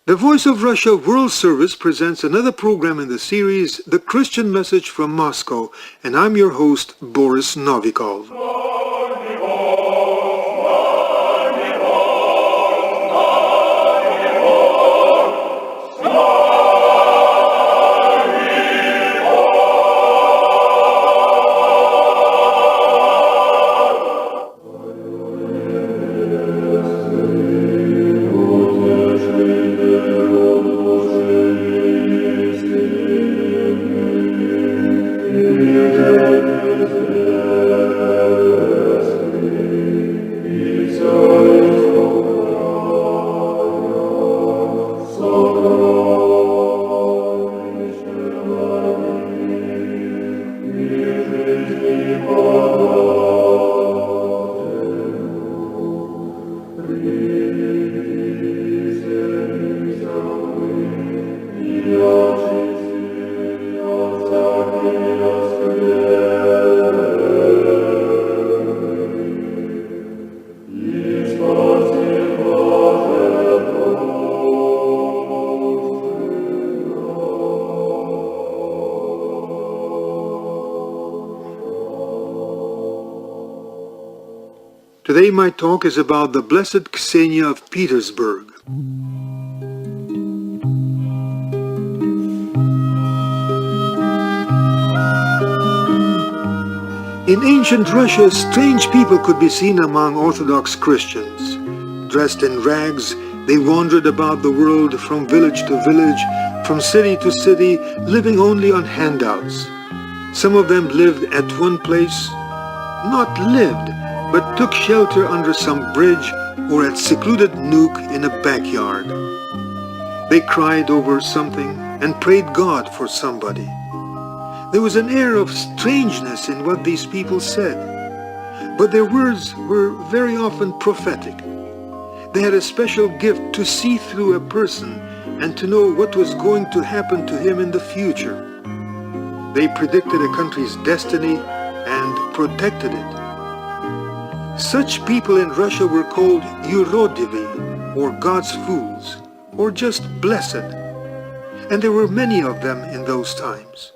The Voice of Russia World Service presents another program in the series, The Christian Message from Moscow, and I'm your host, Boris Novikov. Today my talk is about the Blessed Ksenia of Petersburg. In ancient Russia, strange people could be seen among Orthodox Christians. Dressed in rags, they wandered about the world from village to village, from city to city, living only on handouts. Some of them lived at one place, not lived, but took shelter under some bridge or at secluded nook in a backyard. They cried over something and prayed God for somebody. There was an air of strangeness in what these people said, but their words were very often prophetic. They had a special gift to see through a person and to know what was going to happen to him in the future. They predicted a country's destiny and protected it. Such people in Russia were called urodivy, or God's fools, or just blessed, and there were many of them in those times.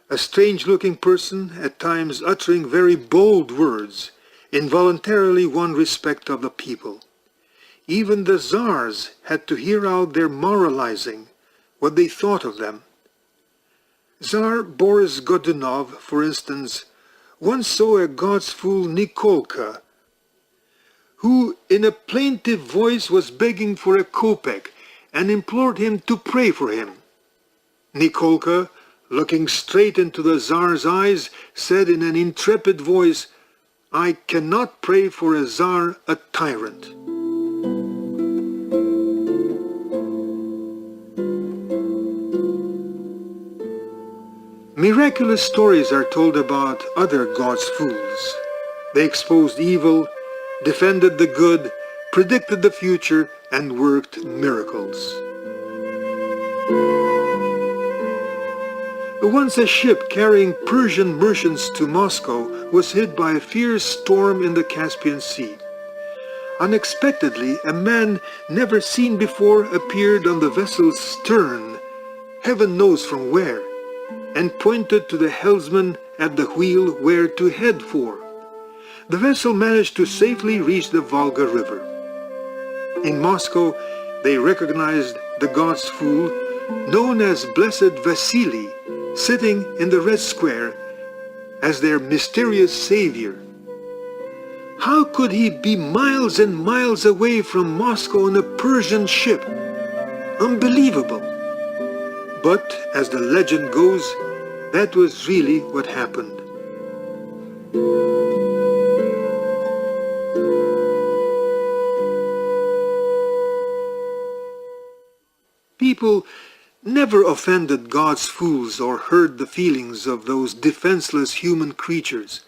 A strange-looking person, at times uttering very bold words, involuntarily won respect of the people. Even the Tsars had to hear out their moralizing, what they thought of them. Tsar Boris Godunov, for instance, once saw a God's fool Nikolka, who in a plaintive voice was begging for a kopeck and implored him to pray for him. Nikolka, looking straight into the Tsar's eyes, said in an intrepid voice, "I cannot pray for a Tsar, a tyrant." Miraculous stories are told about other God's fools. They exposed evil, defended the good, predicted the future, and worked miracles. Once a ship carrying Persian merchants to Moscow was hit by a fierce storm in the Caspian Sea. Unexpectedly, a man never seen before appeared on the vessel's stern, heaven knows from where, and pointed to the helmsman at the wheel where to head for. The vessel managed to safely reach the Volga River. In Moscow, they recognized the God's fool, known as Blessed Vasily, sitting in the Red Square as their mysterious savior. How could he be miles and miles away from Moscow on a Persian ship? Unbelievable. But, as the legend goes, that was really what happened. People never offended God's fools or hurt the feelings of those defenseless human creatures.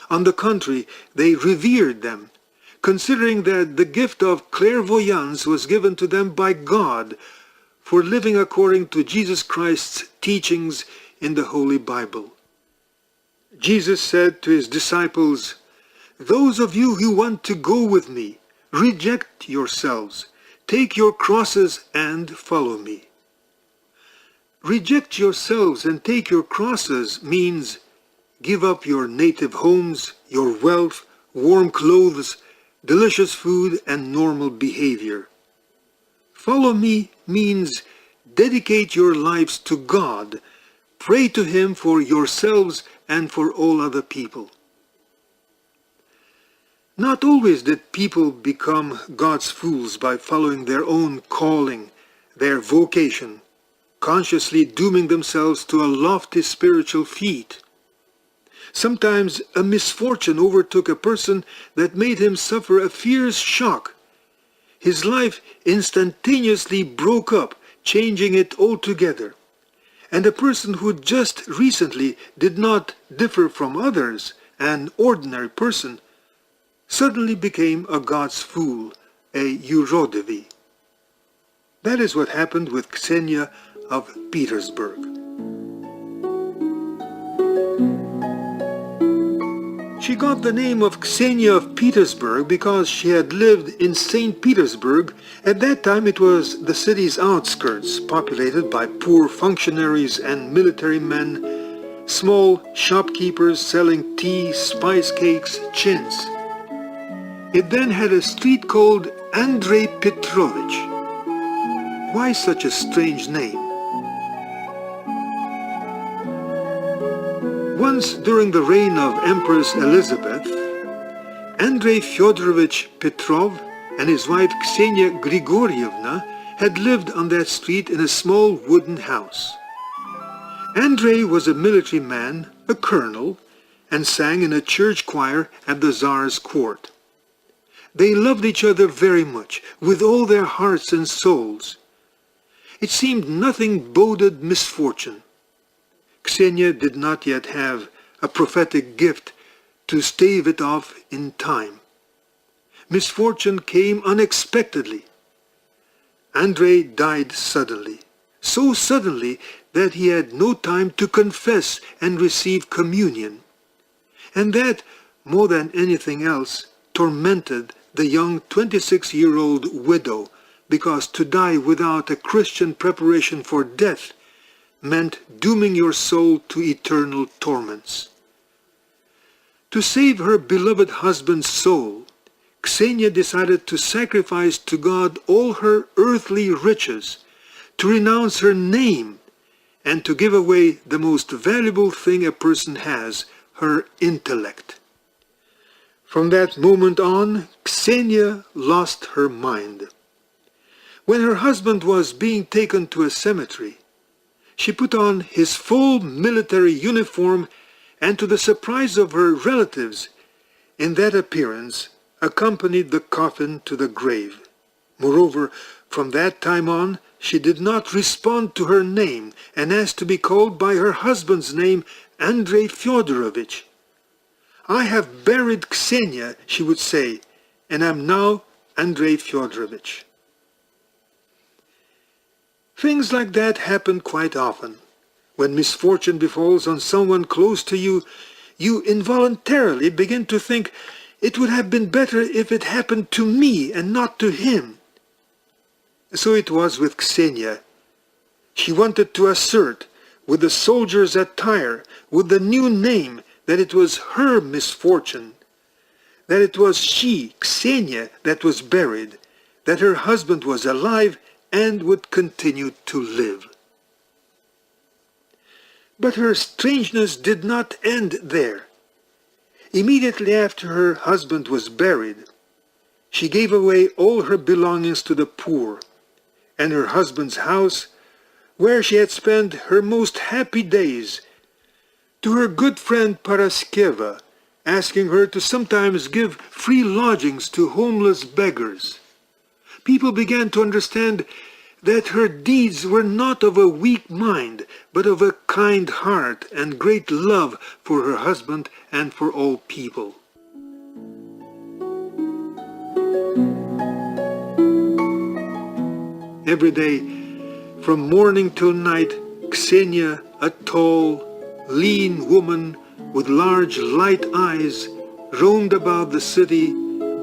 On the contrary, they revered them, considering that the gift of clairvoyance was given to them by God for living according to Jesus Christ's teachings in the Holy Bible. Jesus said to his disciples, "Those of you who want to go with me, reject yourselves, take your crosses and follow me." Reject yourselves and take your crosses means give up your native homes, your wealth, warm clothes, delicious food, and normal behavior. Follow me means dedicate your lives to God, pray to Him for yourselves and for all other people. Not always did people become God's fools by following their own calling, their vocation, consciously dooming themselves to a lofty spiritual feat. Sometimes a misfortune overtook a person that made him suffer a fierce shock. His life instantaneously broke up, changing it altogether. And a person who just recently did not differ from others, an ordinary person, suddenly became a God's fool, a urodevi. That is what happened with Ksenia of Petersburg. She got the name of Ksenia of Petersburg because she had lived in St. Petersburg. At that time it was the city's outskirts, populated by poor functionaries and military men, small shopkeepers selling tea, spice cakes, chintz. It then had a street called Andrei Petrovich. Why such a strange name? Once during the reign of Empress Elizabeth, Andrei Fyodorovich Petrov and his wife Ksenia Grigorievna had lived on that street in a small wooden house. Andrei was a military man, a colonel, and sang in a church choir at the Tsar's court. They loved each other very much, with all their hearts and souls. It seemed nothing boded misfortune. Ksenia did not yet have a prophetic gift to stave it off in time. Misfortune came unexpectedly. Andrei died suddenly, so suddenly that he had no time to confess and receive communion. And that, more than anything else, tormented the young 26-year-old widow, because to die without a Christian preparation for death meant dooming your soul to eternal torments. To save her beloved husband's soul, Ksenia decided to sacrifice to God all her earthly riches, to renounce her name, and to give away the most valuable thing a person has, her intellect. From that moment on, Ksenia lost her mind. When her husband was being taken to a cemetery, she put on his full military uniform and, to the surprise of her relatives, in that appearance accompanied the coffin to the grave. Moreover, from that time on, she did not respond to her name and asked to be called by her husband's name, Andrei Fyodorovich. "I have buried Ksenia," she would say, "and am now Andrei Fyodorovich." Things like that happen quite often. When misfortune befalls on someone close to you, you involuntarily begin to think, it would have been better if it happened to me and not to him. So it was with Ksenia. She wanted to assert, with the soldier's attire, with the new name, that it was her misfortune, that it was she, Ksenia, that was buried, that her husband was alive and would continue to live. But her strangeness did not end there. Immediately after her husband was buried, she gave away all her belongings to the poor, and her husband's house, where she had spent her most happy days, to her good friend Paraskeva, asking her to sometimes give free lodgings to homeless beggars. People began to understand that her deeds were not of a weak mind, but of a kind heart and great love for her husband and for all people. Every day, from morning till night, Ksenia, a tall, lean woman with large light eyes, roamed about the city,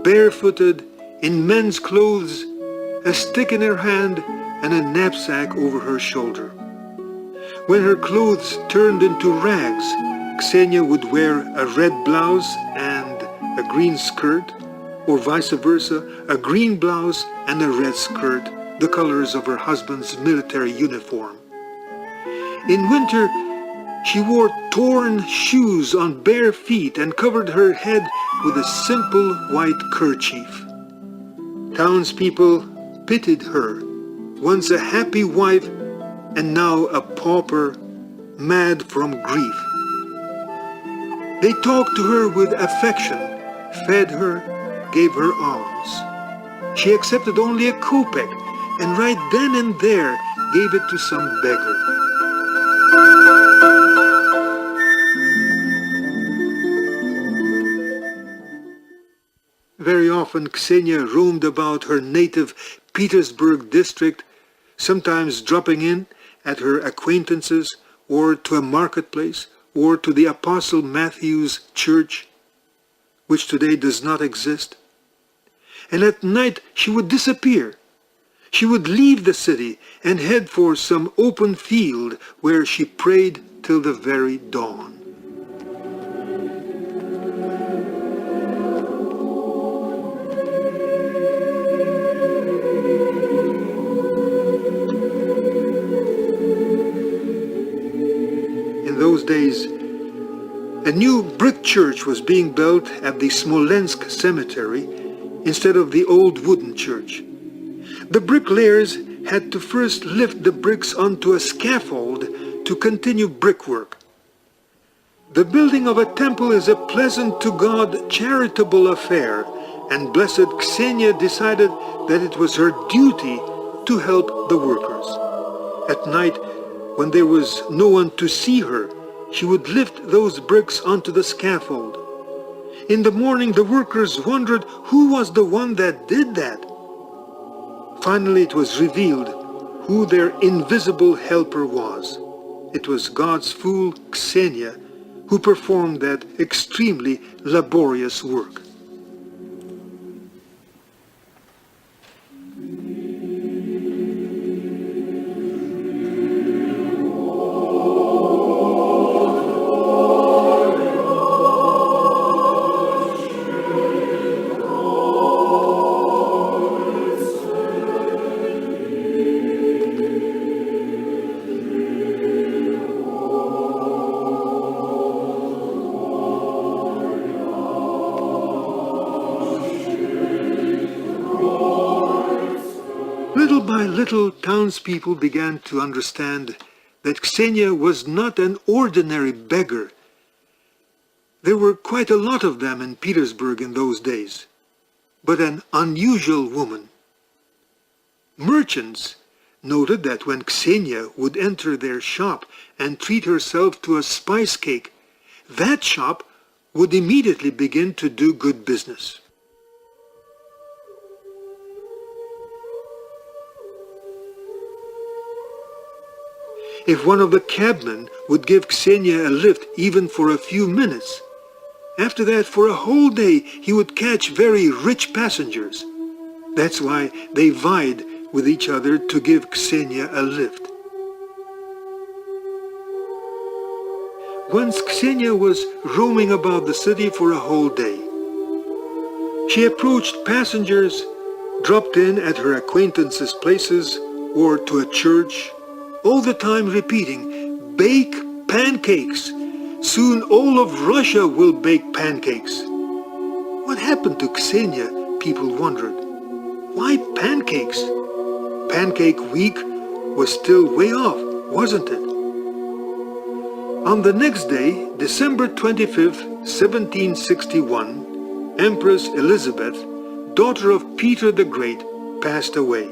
barefooted, in men's clothes, a stick in her hand and a knapsack over her shoulder. When her clothes turned into rags, Ksenia would wear a red blouse and a green skirt, or vice versa, a green blouse and a red skirt, the colors of her husband's military uniform. In winter, she wore torn shoes on bare feet and covered her head with a simple white kerchief. Townspeople pitied her, once a happy wife and now a pauper, mad from grief. They talked to her with affection, fed her, gave her alms. She accepted only a kopeck, and right then and there gave it to some beggar. Very often Ksenia roamed about her native Petersburg district, sometimes dropping in at her acquaintances or to a marketplace or to the Apostle Matthew's church, which today does not exist. And at night she would disappear. She would leave the city and head for some open field where she prayed till the very dawn. In those days, a new brick church was being built at the Smolensk cemetery instead of the old wooden church. The bricklayers had to first lift the bricks onto a scaffold to continue brickwork. The building of a temple is a pleasant to God charitable affair, and Blessed Ksenia decided that it was her duty to help the workers. At night, when there was no one to see her, she would lift those bricks onto the scaffold. In the morning, the workers wondered who was the one that did that. Finally, it was revealed who their invisible helper was. It was God's fool, Ksenia, who performed that extremely laborious work. Little by little, townspeople began to understand that Ksenia was not an ordinary beggar. There were quite a lot of them in Petersburg in those days, but an unusual woman. Merchants noted that when Ksenia would enter their shop and treat herself to a spice cake, that shop would immediately begin to do good business. If one of the cabmen would give Ksenia a lift even for a few minutes, after that for a whole day he would catch very rich passengers. That's why they vied with each other to give Ksenia a lift. Once Ksenia was roaming about the city for a whole day. She approached passengers, dropped in at her acquaintances' places or to a church, all the time repeating, "Bake pancakes. Soon all of Russia will bake pancakes." What happened to Ksenia, people wondered. Why pancakes? Pancake week was still way off, wasn't it? On the next day, December 25th, 1761, Empress Elizabeth, daughter of Peter the Great, passed away.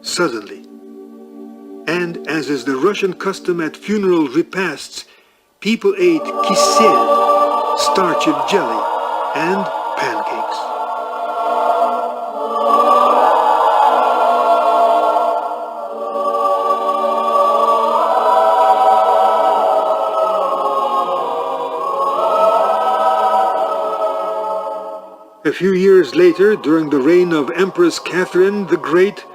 Suddenly. And as is the Russian custom at funeral repasts, people ate kisel, starchy jelly, and pancakes. A few years later, during the reign of Empress Catherine the Great,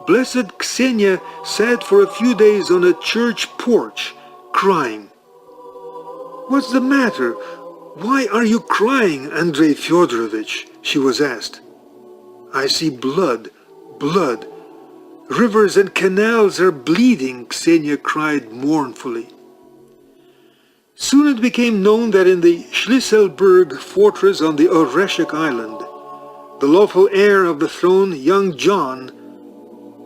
Blessed Ksenia sat for a few days on a church porch, crying. "What's the matter? Why are you crying, Andrei Fyodorovich?" she was asked. "I see blood, blood. Rivers and canals are bleeding," Ksenia cried mournfully. Soon it became known that in the Schlisselburg fortress on the Oreshek island, the lawful heir of the throne, young John,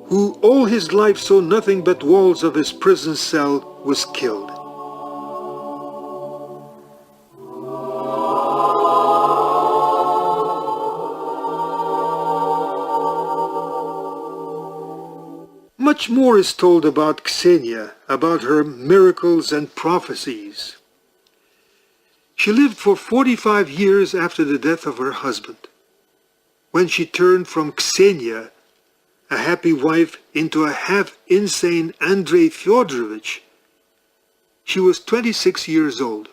who all his life saw nothing but walls of his prison cell, was killed. Much more is told about Ksenia, about her miracles and prophecies. She lived for 45 years after the death of her husband. When she turned from Ksenia, a happy wife, into a half-insane Andrei Fyodorovich, she was 26 years old.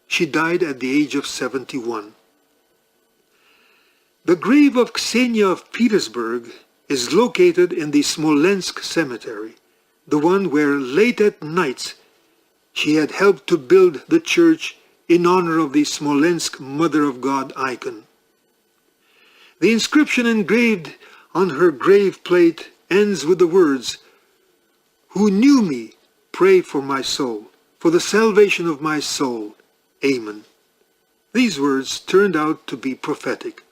She died at the age of 71. The grave of Ksenia of Petersburg is located in the Smolensk cemetery, the one where late at nights she had helped to build the church in honor of the Smolensk Mother of God icon. The inscription engraved on her grave plate ends with the words, "Who knew me, pray for my soul, for the salvation of my soul. Amen." These words turned out to be prophetic.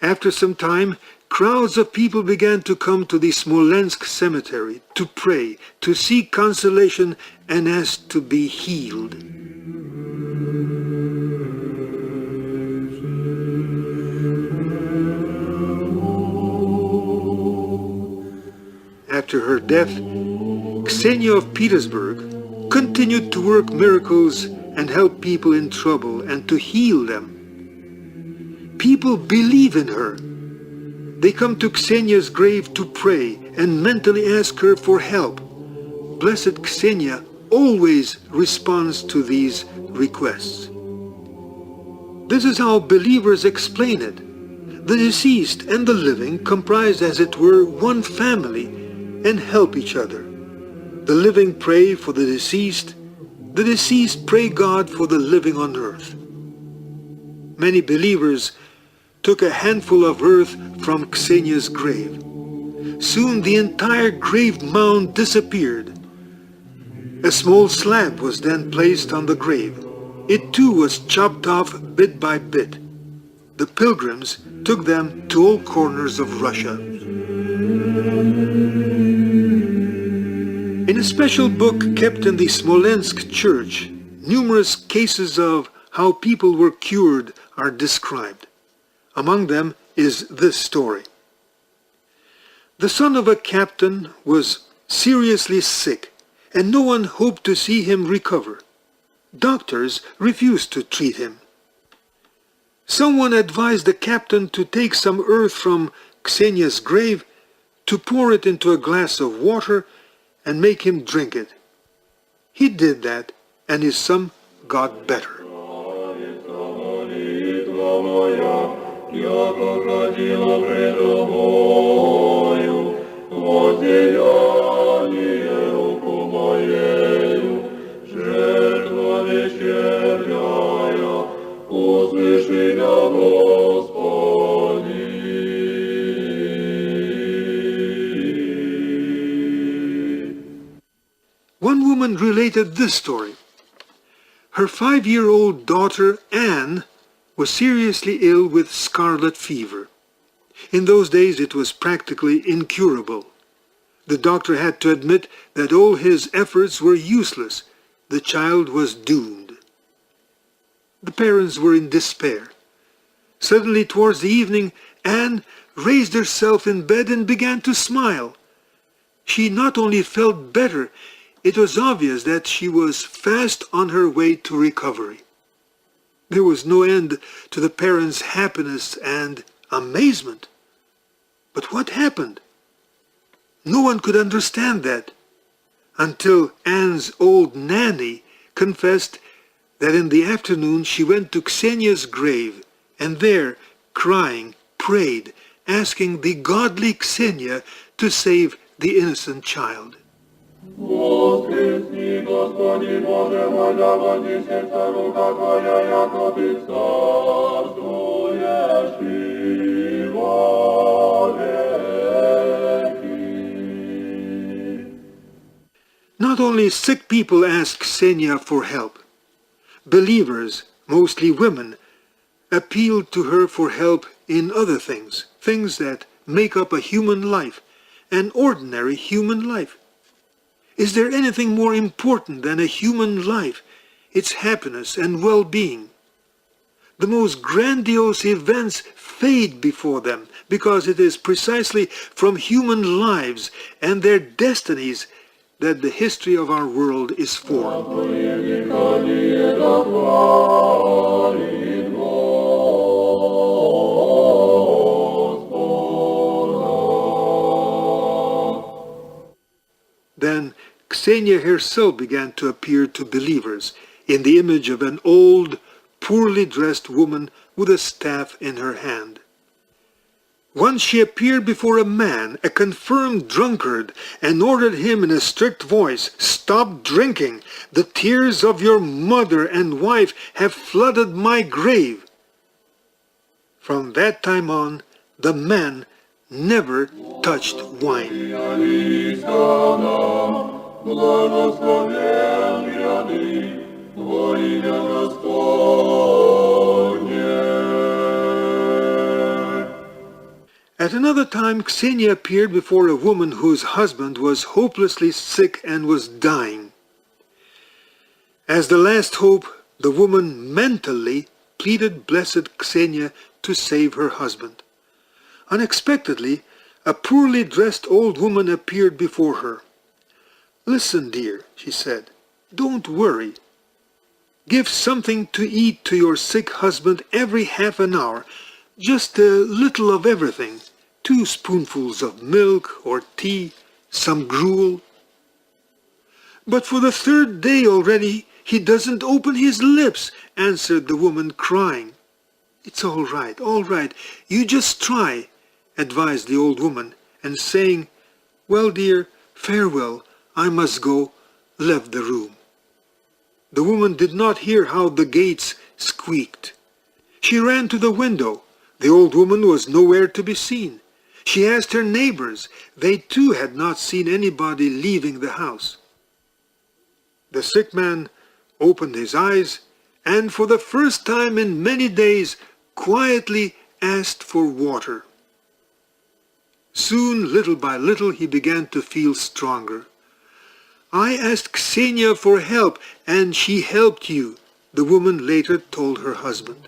After some time, crowds of people began to come to the Smolensk cemetery to pray, to seek consolation, and ask to be healed. After her death, Ksenia of Petersburg continued to work miracles and help people in trouble and to heal them. People believe in her. They come to Ksenia's grave to pray and mentally ask her for help. Blessed Ksenia always responds to these requests. This is how believers explain it. The deceased and the living comprise, as it were, one family and help each other. The living pray for the deceased pray God for the living on earth. Many believers took a handful of earth from Ksenia's grave. Soon the entire grave mound disappeared. A small slab was then placed on the grave. It too was chopped off bit by bit. The pilgrims took them to all corners of Russia. In a special book kept in the Smolensk church, numerous cases of how people were cured are described. Among them is this story. The son of a captain was seriously sick, and no one hoped to see him recover. Doctors refused to treat him. Someone advised the captain to take some earth from Ksenia's grave, to pour it into a glass of water, and make him drink it. He did that, and his son got better. One woman related this story. Her 5-year-old daughter, Anne, was seriously ill with scarlet fever. In those days it was practically incurable. The doctor had to admit that all his efforts were useless. The child was doomed. The parents were in despair. Suddenly, towards the evening, Anne raised herself in bed and began to smile. She not only felt better, it was obvious that she was fast on her way to recovery. There was no end to the parents' happiness and amazement. But what happened? No one could understand that, until Anne's old nanny confessed that in the afternoon she went to Ksenia's grave and there, crying, prayed, asking the godly Ksenia to save the innocent child. Воскресни, Господи Боже мой, да вознесется рука Твоя, яко Ты царствуешь и вовеки. Not only sick people ask Ksenia for help. Believers, mostly women, appealed to her for help in other things, things that make up a human life, an ordinary human life. Is there anything more important than a human life, its happiness and well-being? The most grandiose events fade before them because it is precisely from human lives and their destinies that the history of our world is formed. Then Ksenia herself began to appear to believers in the image of an old, poorly dressed woman with a staff in her hand. Once she appeared before a man, a confirmed drunkard, and ordered him in a strict voice, "Stop drinking! The tears of your mother and wife have flooded my grave." From that time on, the man never touched wine. At another time, Ksenia appeared before a woman whose husband was hopelessly sick and was dying. As the last hope, the woman mentally pleaded Blessed Ksenia to save her husband. Unexpectedly, a poorly dressed old woman appeared before her. "Listen, dear," she said, "don't worry. Give something to eat to your sick husband every half an hour, just a little of everything, 2 spoonfuls of milk or tea, some gruel." "But for the 3rd day already he doesn't open his lips," answered the woman, crying. "It's all right, you just try," advised the old woman, and saying, "Well, dear, farewell, I must go," left the room. The woman did not hear how the gates squeaked. She ran to the window. The old woman was nowhere to be seen. She asked her neighbors. They too had not seen anybody leaving the house. The sick man opened his eyes and for the first time in many days quietly asked for water. Soon, little by little, he began to feel stronger. "I asked Ksenia for help, and she helped you," the woman later told her husband.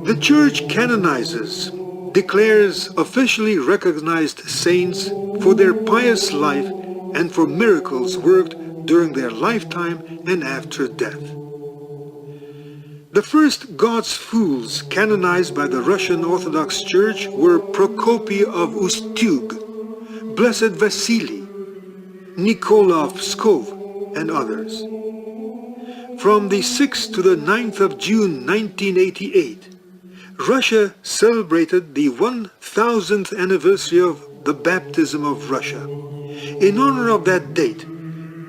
The Church canonizes, declares officially recognized saints for their pious life and for miracles worked during their lifetime and after death. The first God's fools canonized by the Russian Orthodox Church were Prokopy of Ustyug, Blessed Vasily, Nicola of Pskov, and others. From the 6th to the 9th of June 1988, Russia celebrated the 1000th anniversary of the baptism of Russia. In honor of that date,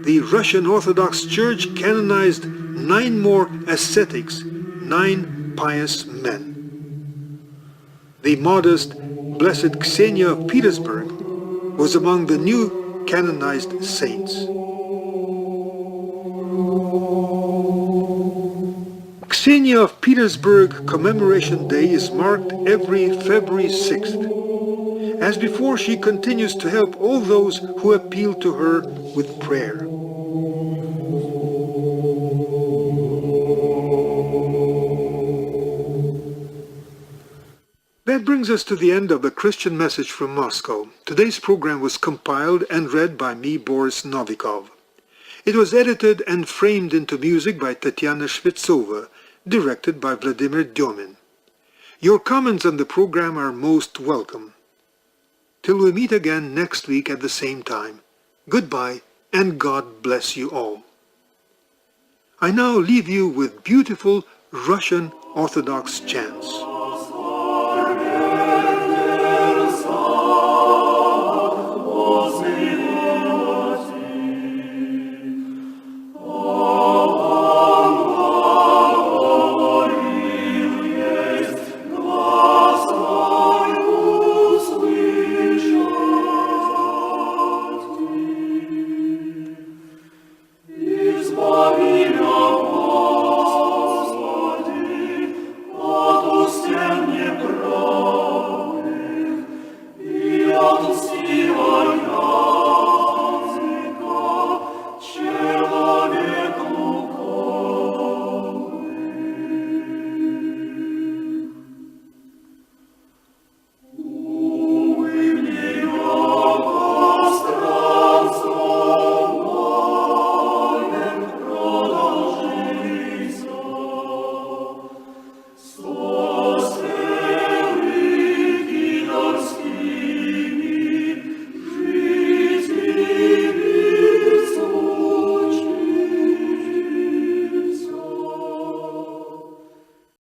the Russian Orthodox Church canonized 9 more ascetics, 9 pious men. The modest Blessed Ksenia of Petersburg was among the new canonized saints. Ksenia of Petersburg Commemoration Day is marked every February 6th. As before, she continues to help all those who appeal to her with prayer. That brings us to the end of the Christian Message from Moscow. Today's program was compiled and read by me, Boris Novikov. It was edited and framed into music by Tatiana Shvetsova, directed by Vladimir Dyomin. Your comments on the program are most welcome. Till we meet again next week at the same time, goodbye and God bless you all. I now leave you with beautiful Russian Orthodox chants.